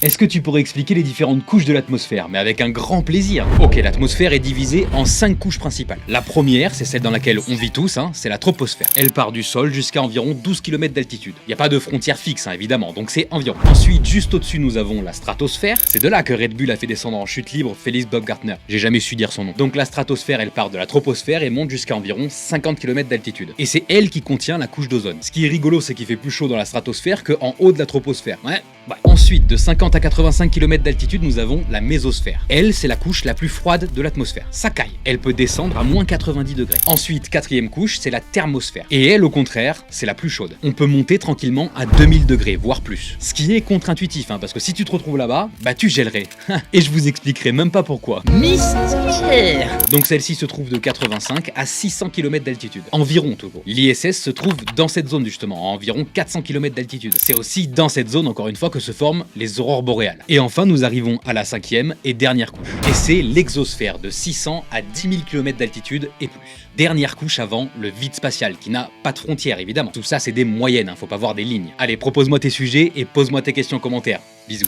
Est-ce que tu pourrais expliquer les différentes couches de l'atmosphère? Mais avec un grand plaisir. Ok, l'atmosphère est divisée en 5 couches principales. La première, c'est celle dans laquelle on vit tous, c'est la troposphère. Elle part du sol jusqu'à environ 12 km d'altitude. Il n'y a pas de frontière fixe, évidemment, donc c'est environ. Ensuite, juste au-dessus, nous avons la stratosphère. C'est de là que Red Bull a fait descendre en chute libre Félix Baumgartner. J'ai jamais su dire son nom. Donc la stratosphère, elle part de la troposphère et monte jusqu'à environ 50 km d'altitude. Et c'est elle qui contient la couche d'ozone. Ce qui est rigolo, c'est qu'il fait plus chaud dans la stratosphère qu'en haut de la troposphère. Ouais. Ensuite, de 50 à 85 km d'altitude, nous avons la mésosphère. Elle, c'est la couche la plus froide de l'atmosphère. Ça caille. Elle peut descendre à moins 90 degrés. Ensuite, quatrième couche, c'est la thermosphère. Et elle, au contraire, c'est la plus chaude. On peut monter tranquillement à 2000 degrés, voire plus. Ce qui est contre-intuitif, parce que si tu te retrouves là-bas, tu gèlerais. Et je vous expliquerai même pas pourquoi. Mystère. Donc celle-ci se trouve de 85 à 600 km d'altitude. Environ, toujours. L'ISS se trouve dans cette zone, justement, à environ 400 km d'altitude. C'est aussi dans cette zone, encore une fois, que se forment les aurores boréales. Et enfin, nous arrivons à la cinquième et dernière couche. Et c'est l'exosphère de 600 à 10 000 km d'altitude et plus. Dernière couche avant le vide spatial, qui n'a pas de frontières, évidemment. Tout ça, c'est des moyennes, faut pas voir des lignes. Allez, propose-moi tes sujets et pose-moi tes questions en commentaire. Bisous.